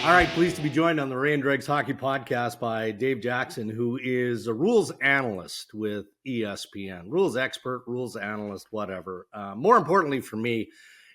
All right, pleased to be joined on the Ray and Dregs Hockey Podcast by Dave Jackson, who is a rules analyst with ESPN. Rules expert, rules analyst, whatever. More importantly for me,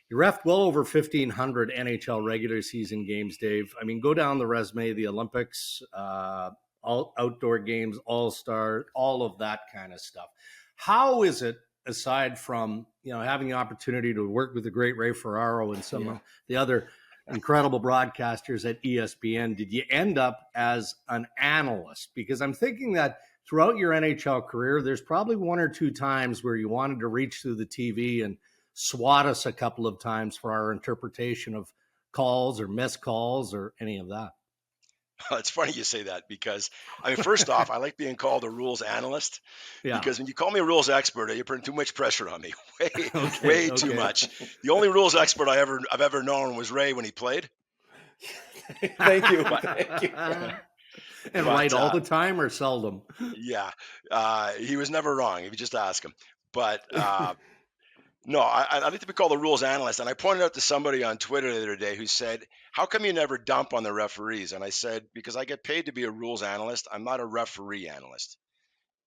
you reffed well over 1,500 NHL regular season games, Dave. I mean, go down the resume, the Olympics, all outdoor games, All-Star, all of that kind of stuff. How is it, aside from having the opportunity to work with the great Ray Ferraro and some of the other incredible broadcasters at ESPN, did you end up as an analyst? Because I'm thinking that throughout your NHL career, there's probably one or two times where you wanted to reach through the TV and swat us a couple of times for our interpretation of calls or missed calls or any of that. It's funny you say that because, first off, I like being called a rules analyst because when you call me a rules expert, you're putting too much pressure on me. Way too much. The only rules expert I've ever known was Ray when he played. Thank you. And right all the time or seldom? Yeah. He was never wrong if you just ask him. But no, I like to be called a rules analyst. And I pointed out to somebody on Twitter the other day who said, how come you never dump on the referees? And I said, because I get paid to be a rules analyst. I'm not a referee analyst.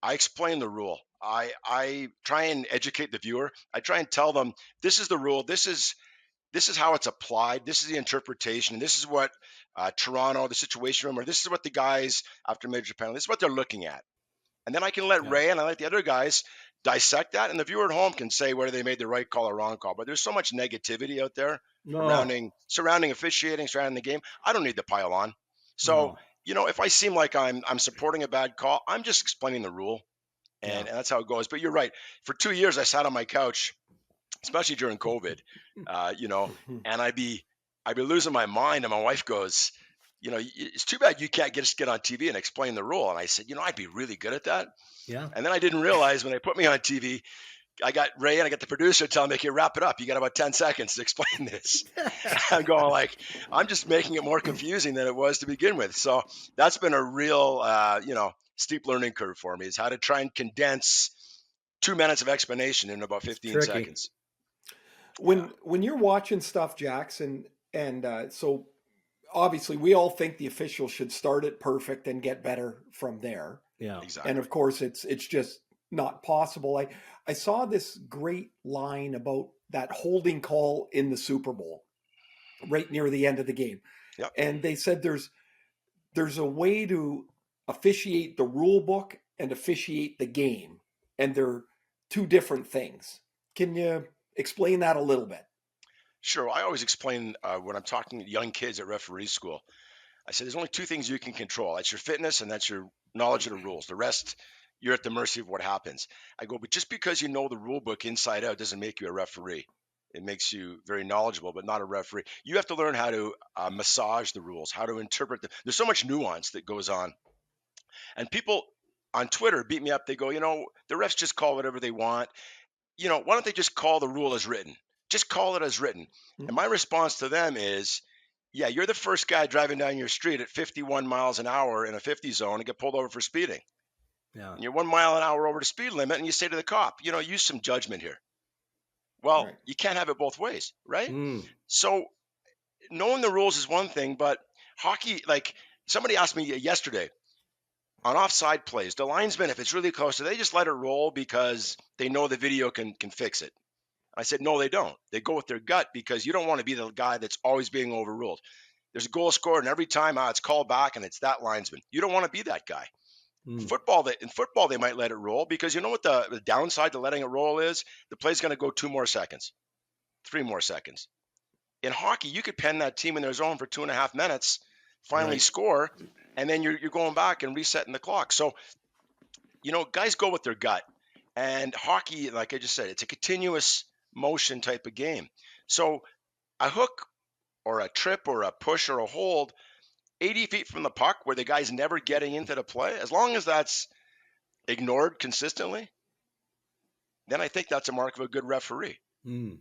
I explain the rule. I try and educate the viewer. I try and tell them, this is the rule. This is how it's applied. This is the interpretation. This is what Toronto, the situation room, or this is what the guys after major penalty, this is what they're looking at. And then I can let Ray and I let the other guys dissect that, and the viewer at home can say whether they made the right call or wrong call. But there's so much negativity out there surrounding officiating, surrounding the game. I don't need to pile on. So, if I seem like I'm supporting a bad call, I'm just explaining the rule, and that's how it goes. But you're right. For 2 years, I sat on my couch, especially during COVID, and I'd be losing my mind, and my wife goes, it's too bad you can't get on TV and explain the rule. And I said, I'd be really good at that. Yeah. And then I didn't realize when they put me on TV, I got Ray and I got the producer telling me, okay, wrap it up. You got about 10 seconds to explain this. I'm going I'm just making it more confusing than it was to begin with. So that's been a real, steep learning curve for me, is how to try and condense 2 minutes of explanation in about 15 seconds. When you're watching stuff, Jackson, and so obviously we all think the officials should start it perfect and get better from there. Yeah, exactly. And of course it's just not possible. I saw this great line about that holding call in the Super Bowl right near the end of the game. Yep. And they said there's a way to officiate the rule book and officiate the game, and they're two different things. Can you explain that a little bit? Sure. I always explain when I'm talking to young kids at referee school, I say there's only two things you can control. That's your fitness and that's your knowledge of the rules. The rest, you're at the mercy of what happens. I go, but just because you know the rule book inside out doesn't make you a referee. It makes you very knowledgeable, but not a referee. You have to learn how to massage the rules, how to interpret them. There's so much nuance that goes on. And people on Twitter beat me up. They go, the refs just call whatever they want. Why don't they just call the rule as written? Just call it as written. Mm-hmm. And my response to them is, yeah, you're the first guy driving down your street at 51 miles an hour in a 50 zone and get pulled over for speeding. Yeah. And you're 1 mile an hour over the speed limit, and you say to the cop, use some judgment here. Well, right. You can't have it both ways, right? So knowing the rules is one thing, but hockey, like somebody asked me yesterday on offside plays, the linesman, if it's really close, do they just let it roll because they know the video can fix it? I said, no, they don't. They go with their gut because you don't want to be the guy that's always being overruled. There's a goal scored, and every time it's called back, and it's that linesman. You don't want to be that guy. In football, they might let it roll because you know what the downside to letting it roll is? The play's going to go 2 more seconds, 3 more seconds. In hockey, you could pen that team in their zone for 2.5 minutes, finally score, and then you're going back and resetting the clock. So, guys go with their gut. And hockey, like I just said, it's a continuous motion type of game. So a hook or a trip or a push or a hold 80 feet from the puck where the guy's never getting into the play, as long as that's ignored consistently, then I think that's a mark of a good referee.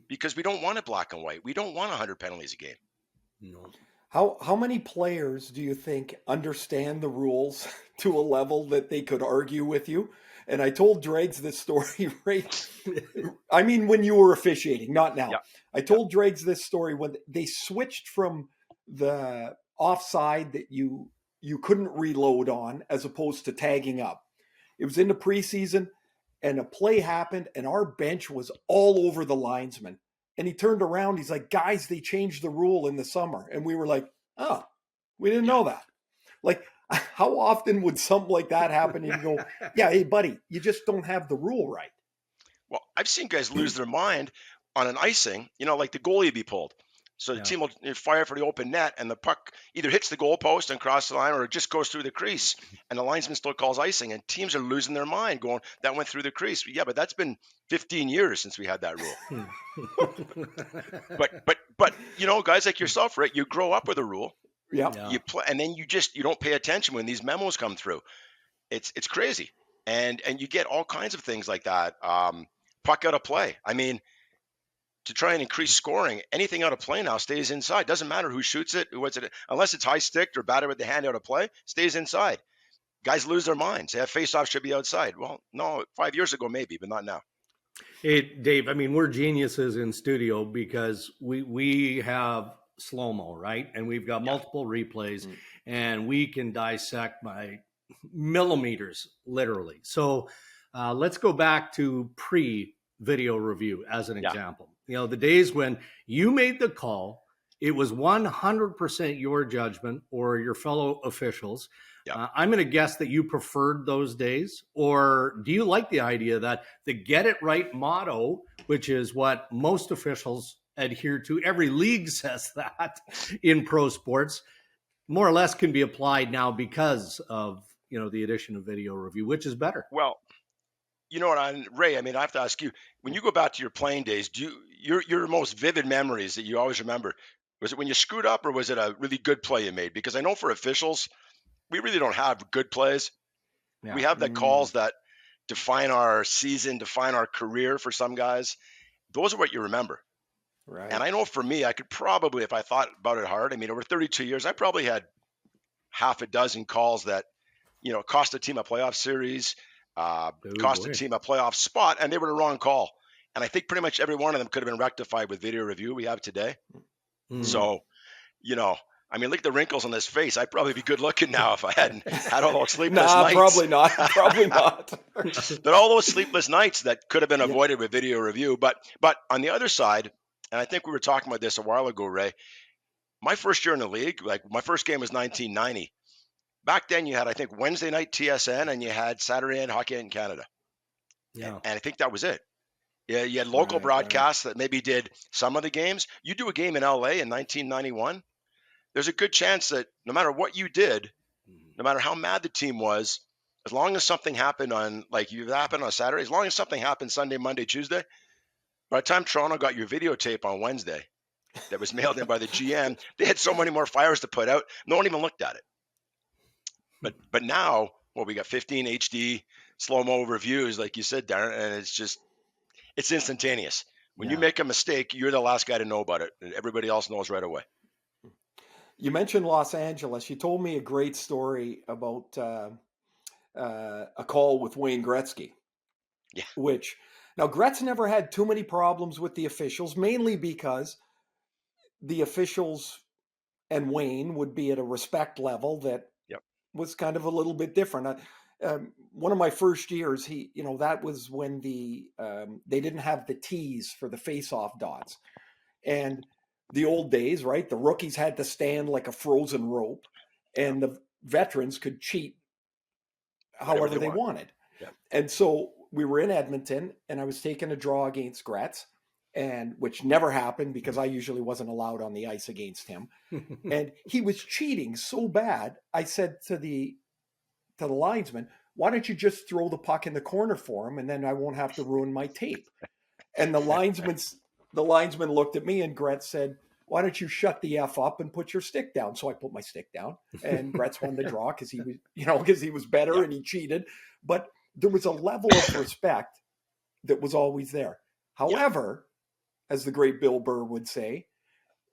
Because we don't want it black and white. We don't want 100 penalties a game. No. How many players do you think understand the rules to a level that they could argue with you? And I told Dregs this story, right? I mean, when you were officiating, not now. Yeah. I told Dregs this story when they switched from the offside that you couldn't reload on, as opposed to tagging up. It was in the preseason, and a play happened, and our bench was all over the linesman. And he turned around, he's like, guys, they changed the rule in the summer. And we were like, oh, we didn't know that. Like, how often would something like that happen? And you go, yeah, hey, buddy, you just don't have the rule right. Well, I've seen guys lose their mind on an icing, like the goalie be pulled. So the team will fire for the open net, and the puck either hits the goalpost and crosses the line, or it just goes through the crease, and the linesman still calls icing, and teams are losing their mind going, that went through the crease. Yeah, but that's been 15 years since we had that rule. but guys like yourself, right? You grow up with a rule. Yeah. You play, and then you don't pay attention when these memos come through. It's crazy, and you get all kinds of things like that. Puck out of play. I mean, to try and increase scoring, anything out of play now stays inside. Doesn't matter who shoots it, unless it's high sticked or batted with the hand out of play, stays inside. Guys lose their minds. They have face-offs should be outside. Well, no, 5 years ago maybe, but not now. Hey, Dave, I mean, we're geniuses in studio because we have slow-mo, right? And we've got multiple replays, and we can dissect by millimeters, literally. So let's go back to pre-video review as an example. The days when you made the call, it was 100% your judgment or your fellow officials. I'm going to guess that you preferred those days, or do you like the idea that the get it right motto, which is what most officials adhere to, every league says that in pro sports, more or less can be applied now because of, the addition of video review, which is better? Well, you know what, Ray, I mean, I have to ask you, when you go back to your playing days, your most vivid memories that you always remember, was it when you screwed up, or was it a really good play you made? Because I know for officials, we really don't have good plays. Yeah. We have the calls that define our season, define our career for some guys. Those are what you remember. Right. And I know for me, I could probably, if I thought about it hard, I mean, over 32 years, I probably had half a dozen calls that, cost a team a playoff series, cost a team a playoff spot, and they were the wrong call. And I think pretty much every one of them could have been rectified with video review we have today. So, I mean, look at the wrinkles on this face. I'd probably be good looking now if I hadn't had all those sleepless nights. Probably not. Probably not. But all those sleepless nights that could have been avoided with video review. But on the other side, and I think we were talking about this a while ago, Ray, my first year in the league, like my first game was 1990. Back then you had, I think, Wednesday night TSN, and you had Saturday night Hockey Night in Canada. Yeah. And I think that was it. Yeah, you had local broadcasts that maybe did some of the games. You do a game in LA in 1991, there's a good chance that no matter what you did, no matter how mad the team was, as long as something happened on Saturday, as long as something happened Sunday, Monday, Tuesday, by the time Toronto got your videotape on Wednesday that was mailed in by the GM, they had so many more fires to put out. No one even looked at it. But now, we got 15 HD slow-mo reviews, like you said, Darren, and it's instantaneous. When you make a mistake, you're the last guy to know about it, and everybody else knows right away. You mentioned Los Angeles. You told me a great story about a call with Wayne Gretzky. Yeah. Which, now Gretz never had too many problems with the officials, mainly because the officials and Wayne would be at a respect level that was kind of a little bit different. One of my first years, that was when they didn't have the T's for the face-off dots. And the old days, right? The rookies had to stand like a frozen rope, and the veterans could cheat however they wanted. Yeah. And so we were in Edmonton, and I was taking a draw against Gretz, and which never happened because I usually wasn't allowed on the ice against him. And he was cheating so bad. I said to the linesman, why don't you just throw the puck in the corner for him, and then I won't have to ruin my tape? And the linesman looked at me, and Gretz said, why don't you shut the F up and put your stick down? So I put my stick down, and Gretz won the draw because he was better and he cheated. But there was a level of respect that was always there. However, as the great Bill Burr would say,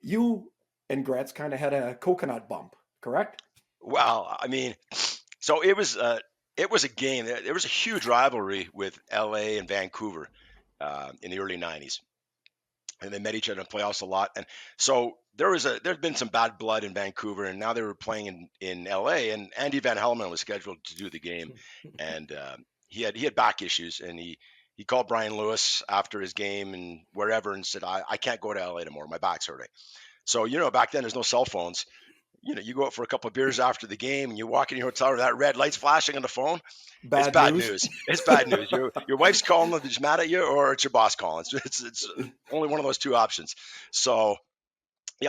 you and Gretz kind of had a coconut bump, correct? Well, I mean, so it was a game. There was a huge rivalry with LA and Vancouver in the early 90s. And they met each other in playoffs a lot. And so there'd been some bad blood in Vancouver, and now they were playing in LA, and Andy Van Hellemond was scheduled to do the game, and he had back issues, and he called Brian Lewis after his game and wherever and said, I can't go to LA tomorrow, my back's hurting. So back then there's no cell phones. You go out for a couple of beers after the game, and you walk in your hotel room, that red light's flashing on the phone. It's bad news. It's bad news. Your wife's calling, she's mad at you, or it's your boss calling. It's only one of those two options. So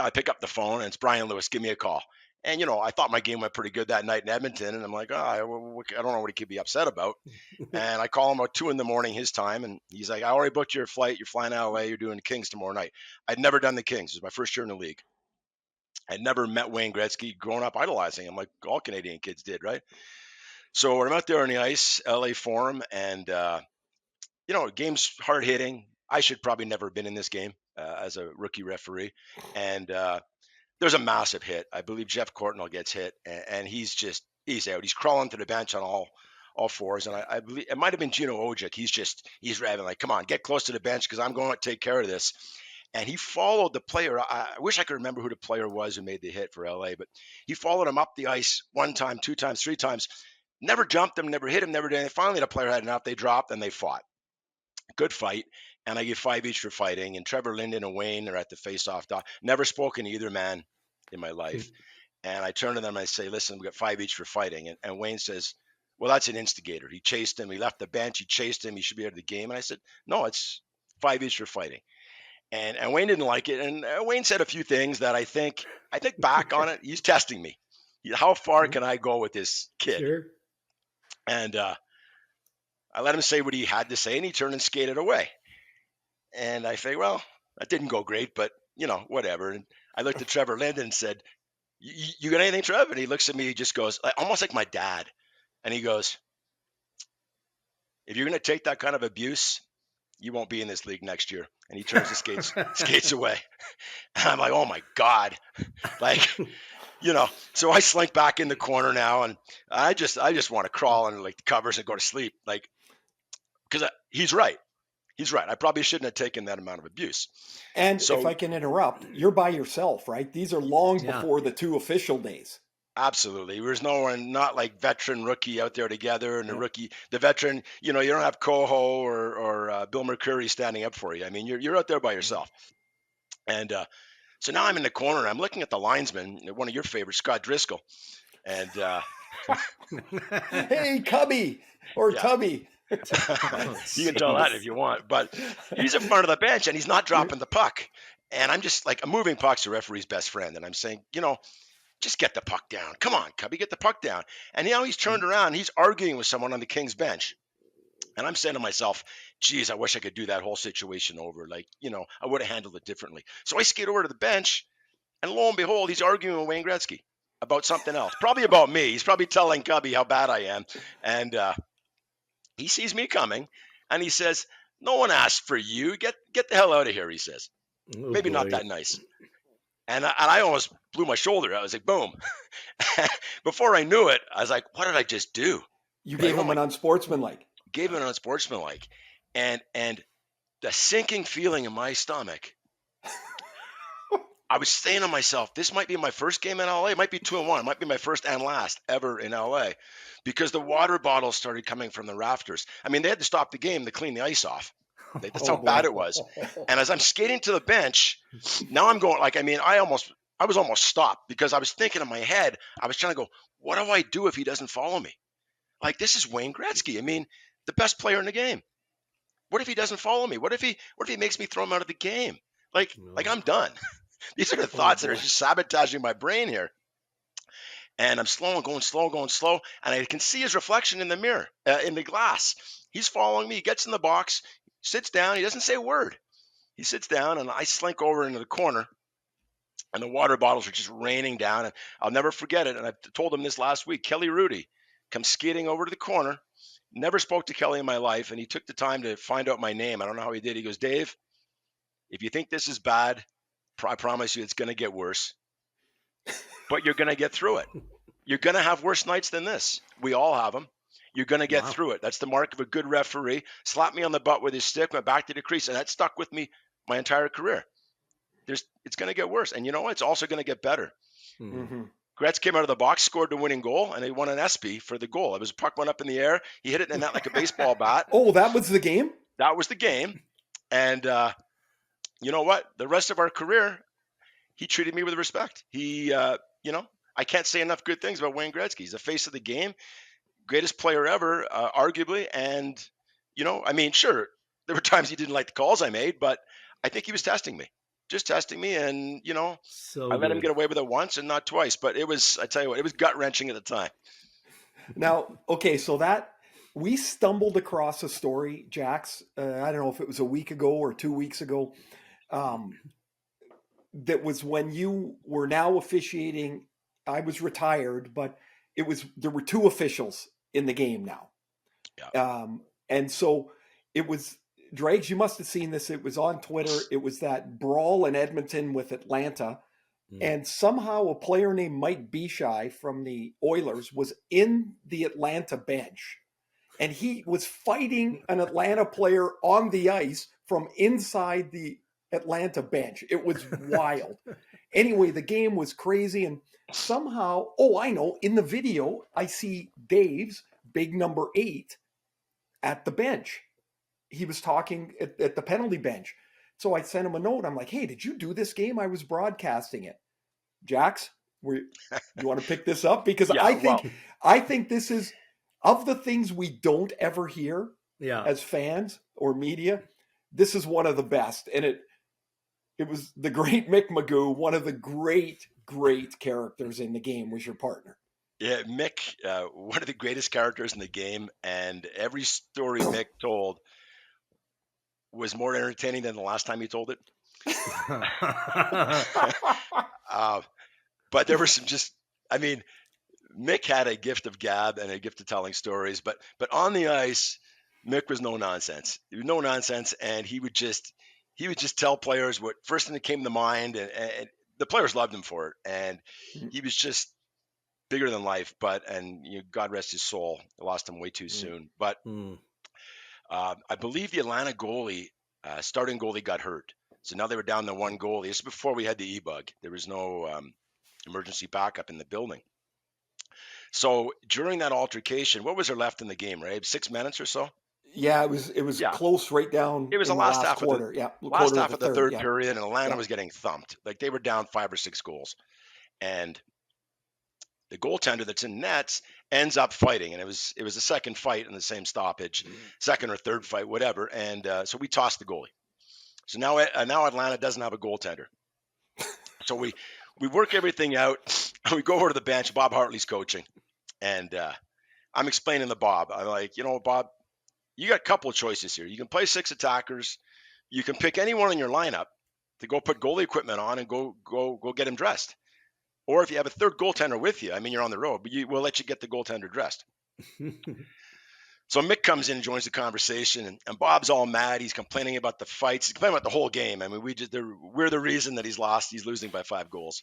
I pick up the phone, and it's Brian Lewis. Give me a call. And I thought my game went pretty good that night in Edmonton, and I'm like, I don't know what he could be upset about. And I call him about 2 a.m. his time, and he's like, I already booked your flight. You're flying to LA. You're doing the Kings tomorrow night. I'd never done the Kings. It was my first year in the league. I'd never met Wayne Gretzky, grown up idolizing him like all Canadian kids did, right? So I'm out there on the ice, LA Forum, and game's hard hitting. I should probably never have been in this game as a rookie referee, and there's a massive hit. I believe Jeff Courtnall gets hit, and he's out. He's crawling to the bench on all fours, and I believe it might have been Gino Ojic. He's raving like, "Come on, get close to the bench because I'm going to take care of this." And he followed the player. I wish I could remember who the player was who made the hit for LA, but he followed him up the ice 1 time, 2 times, 3 times. Never jumped him, never hit him, never did anything. Finally, the player had enough. They dropped and they fought. Good fight. And I give 5 each for fighting. And Trevor Linden and Wayne are at the face-off dot. Never spoken to either man in my life. And I turn to them and I say, listen, we got 5 each for fighting. And Wayne says, well, that's an instigator. He chased him. He left the bench. He chased him. He should be out of the game. And I said, no, it's 5 each for fighting. And Wayne didn't like it. And Wayne said a few things that I think back on it, he's testing me. How far can I go with this kid? Sure. And I let him say what he had to say, and he turned and skated away. And I say, well, that didn't go great, but, whatever. And I looked at Trevor Linden and said, you got anything, Trev? And he looks at me, he just goes, almost like my dad. And he goes, if you're going to take that kind of abuse, you won't be in this league next year. And he turns and skates away. And I'm like, oh my God. So I slink back in the corner now, and I just want to crawl under the covers and go to sleep. Because he's right. He's right. I probably shouldn't have taken that amount of abuse. And so, if I can interrupt, you're by yourself, right? These are long before the 2 official days. Absolutely. There's no one, not like veteran rookie out there together, and the veteran, you don't have Coho or Bill McCurry standing up for you. I mean, you're out there by yourself. And so now I'm in the corner, and I'm looking at the linesman, one of your favorites, Scott Driscoll. And hey, Cubby or Tubby. You can tell that if you want, but he's in front of the bench and he's not dropping the puck. And I'm just like, a moving puck's the referee's best friend. And I'm saying, just get the puck down. Come on, Cubby, get the puck down. And now he's turned around and he's arguing with someone on the Kings bench. And I'm saying to myself, geez, I wish I could do that whole situation over. I would have handled it differently. So I skate over to the bench, and lo and behold, he's arguing with Wayne Gretzky about something else. Probably about me. He's probably telling Cubby how bad I am. And he sees me coming, and he says, no one asked for you. Get the hell out of here, he says. Maybe not that nice. And I almost blew my shoulder. I was like, boom. Before I knew it, I was like, what did I just do? You gave him an unsportsmanlike. Gave him an unsportsmanlike. And the sinking feeling in my stomach, I was saying to myself, this might be my first game in LA. It might be 2-1. It might be my first and last ever in LA, because the water bottles started coming from the rafters. I mean, they had to stop the game to clean the ice off. That's how bad it was. And as I'm skating to the bench, now I'm going, I was almost stopped, because I was thinking in my head, I was trying to go, what do I do if he doesn't follow me? This is Wayne Gretzky. I mean, the best player in the game. What if he doesn't follow me? What if he makes me throw him out of the game? I'm done. These are the thoughts that are just sabotaging my brain here. And I'm going slow. And I can see his reflection in the mirror, in the glass. He's following me. He gets in the box, sits down. He doesn't say a word. He sits down, and I slink over into the corner, and the water bottles are just raining down. And I'll never forget it. And I told him this last week. Kelly Rudy comes skating over to the corner. Never spoke to Kelly in my life, and he took the time to find out my name. I don't know how he did. He goes, Dave, if you think this is bad, I promise you it's going to get worse. But you're going to get through it. You're going to have worse nights than this. We all have them. You're going to get through it. That's the mark of a good referee. Slapped me on the butt with his stick, went back to the crease, and that stuck with me my entire career. it's going to get worse. And you know what? It's also going to get better. Mm-hmm. Gretz came out of the box, scored the winning goal, and they won an SB for the goal. It was a puck went up in the air. He hit it in the net like a baseball bat. Oh, that was the game? That was the game. And you know what? The rest of our career, he treated me with respect. He, I can't say enough good things about Wayne Gretzky. He's the face of the game, greatest player ever, arguably. And, sure, there were times he didn't like the calls I made, but I think he was testing me. Just testing me, and I let him get away with it once and not twice. But I tell you what, it was gut wrenching at the time. Now, okay, so that we stumbled across a story, Jax. I don't know if it was a week ago or 2 weeks ago. That was when you were now officiating. I was retired, but there were two officials in the game now. Yeah. And so it was. Dregs, you must have seen this. It was on Twitter. It was that brawl in Edmonton with Atlanta. And somehow a player named Mike Bishai from the Oilers was in the Atlanta bench. And he was fighting an Atlanta player on the ice from inside the Atlanta bench. It was wild. Anyway, the game was crazy. And somehow, in the video, I see Dave's big number 8 at the bench. He was talking at the penalty bench. So I sent him a note. I'm like, hey, did you do this game? I was broadcasting it. Jax, you want to pick this up? Because I think this is, of the things we don't ever hear as fans or media, this is one of the best. And it was the great Mick Magoo, one of the great characters in the game, was your partner. Yeah, Mick, one of the greatest characters in the game. And every story Mick told was more entertaining than the last time he told it. But there were some Mick had a gift of gab and a gift of telling stories, but on the ice, Mick was no nonsense. He was no nonsense, and he would just tell players what first thing that came to mind, and the players loved him for it. And he was just bigger than life. God rest his soul. I lost him way too soon. But I believe the Atlanta goalie, starting goalie, got hurt. So now they were down to one goalie. This is before we had the e-bug. There was no emergency backup in the building. So during that altercation, what was there left in the game, right? 6 minutes or so? Yeah, it was close right down. It was the last half quarter. Of the, last quarter half of the third period, and Atlanta was getting thumped. Like they were down 5 or 6 goals. And the goaltender that's in nets ends up fighting, and it was a second fight in the same stoppage, second or third fight, whatever. And so we tossed the goalie. So now Atlanta doesn't have a goaltender. So we work everything out, and we go over to the bench. Bob Hartley's coaching, and I'm explaining to Bob. I'm like, Bob, you got a couple of choices here. You can play 6 attackers. You can pick anyone in your lineup to go put goalie equipment on and go get him dressed. Or if you have a third goaltender with you, you're on the road, but we'll let you get the goaltender dressed. So Mick comes in and joins the conversation, and Bob's all mad. He's complaining about the fights. He's complaining about the whole game. We're the reason that he's lost. He's losing by 5 goals.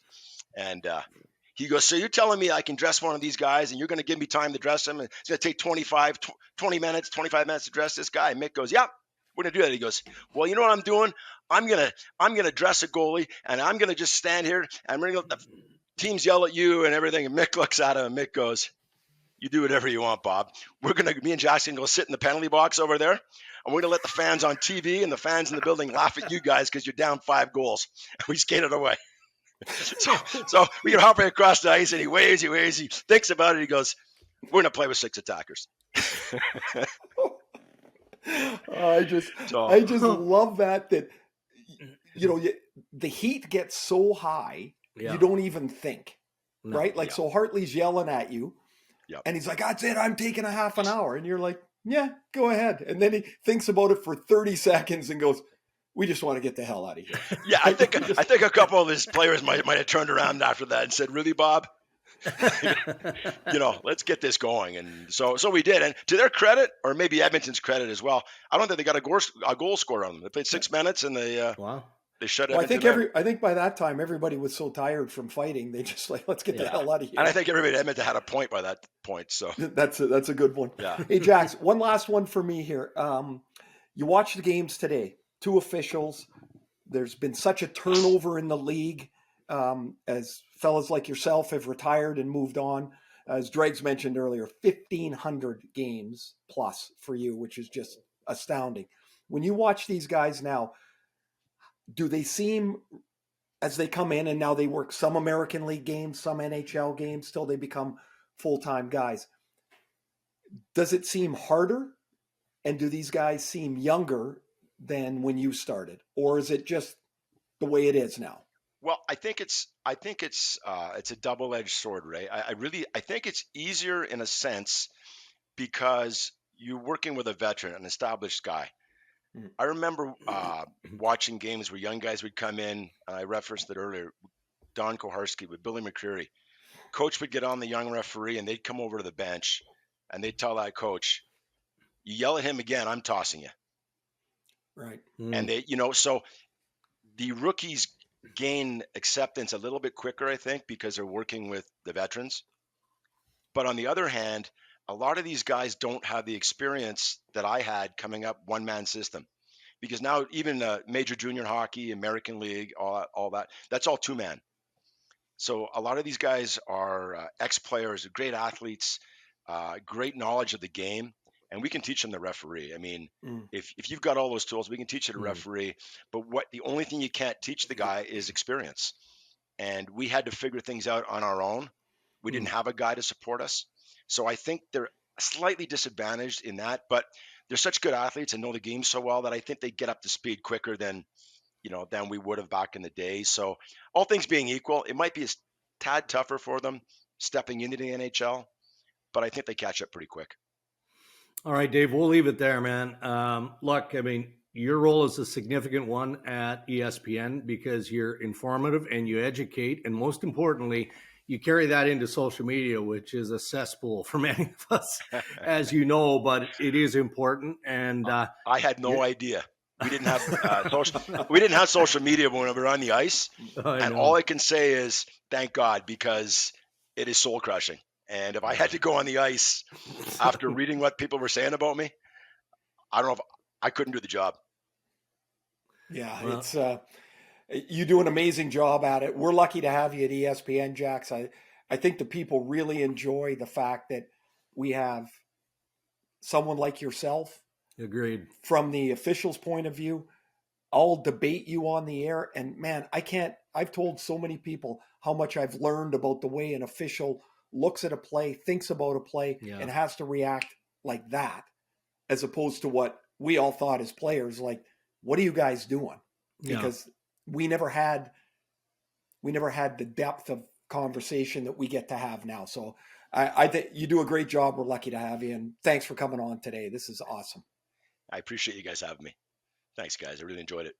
And he goes, so you're telling me I can dress one of these guys, and you're going to give me time to dress him? And it's going to take 25 minutes to dress this guy. And Mick goes, yeah, we're going to do that. He goes, well, you know what I'm doing? I'm going to dress a goalie, and I'm going to just stand here, and I'm going to let the teams yell at you and everything. And Mick looks at him, and Mick goes, you do whatever you want, Bob. Me and Jackson go sit in the penalty box over there, and we're going to let the fans on TV and the fans in the building laugh at you guys because you're down 5 goals. And we skated away. So we get halfway across the ice, and he waves, he thinks about it. He goes, we're going to play with 6 attackers. I just love that the heat gets so high, you don't even think, right? Like, so Hartley's yelling at you. Yep. And he's like, that's it. I'm taking a half an hour. And you're like, yeah, go ahead. And then he thinks about it for 30 seconds and goes, we just want to get the hell out of here. Yeah, I think a couple of his players might have turned around after that and said, really, Bob? Let's get this going. And so we did. And to their credit, or maybe Edmonton's credit as well, I don't think they got a goal scorer on them. They played 6 minutes, and they shut Edmonton. I think by that time everybody was so tired from fighting, they just like, let's get the hell out of here. And I think everybody at Edmonton had a point by that point. So that's a good one. Yeah. Hey, Jax, one last one for me here. You watched the games today. 2 officials. there's been such a turnover in the league, as fellas like yourself have retired and moved on. As Dregs mentioned earlier, 1,500 games plus for you, which is just astounding. When you watch these guys now, do they seem, as they come in and now they work some American League games, some NHL games, till they become full-time guys, does it seem harder? And do these guys seem younger than when you started? Or is it just the way it is now? Well, I think it's a double-edged sword, Ray. I think it's easier in a sense because you're working with a veteran, an established guy. I remember watching games where young guys would come in. I referenced it earlier. Don Koharski with Billy McCreary. Coach would get on the young referee, and they'd come over to the bench, and they'd tell that coach, "You yell at him again, I'm tossing you." Right. And they, so the rookies gain acceptance a little bit quicker, I think, because they're working with the veterans. But on the other hand, a lot of these guys don't have the experience that I had coming up one-man system. Because now even major junior hockey, American League, all that, that's all two-man. So a lot of these guys are ex-players, great athletes, great knowledge of the game, and we can teach them the referee. I mean, if you've got all those tools, we can teach you the referee. But the only thing you can't teach the guy is experience. And we had to figure things out on our own. We didn't have a guy to support us. So I think they're slightly disadvantaged in that, but they're such good athletes and know the game so well that I think they get up to speed quicker than we would have back in the day. So all things being equal, it might be a tad tougher for them stepping into the NHL, but I think they catch up pretty quick. All right, Dave, we'll leave it there, man. Look, I mean, your role is a significant one at ESPN because you're informative and you educate. And most importantly, you carry that into social media, which is a cesspool for many of us, as you know, but it is important. And I had no idea. We didn't have social media when we were on the ice. And all I can say is thank God, because it is soul crushing. And if I had to go on the ice after reading what people were saying about me, I don't know if I couldn't do the job. Yeah, well, it's you do an amazing job at it. We're lucky to have you at ESPN, Jax. I think the people really enjoy the fact that we have someone like yourself. Agreed. From the officials' point of view, I'll debate you on the air. And man, I've told so many people how much I've learned about the way an official looks at a play, thinks about a play, and has to react like that, as opposed to what we all thought as players, like, what are you guys doing? Because we never had the depth of conversation that we get to have now. So I think you do a great job. We're lucky to have you. And thanks for coming on today. This is awesome. I appreciate you guys having me. Thanks, guys. I really enjoyed it.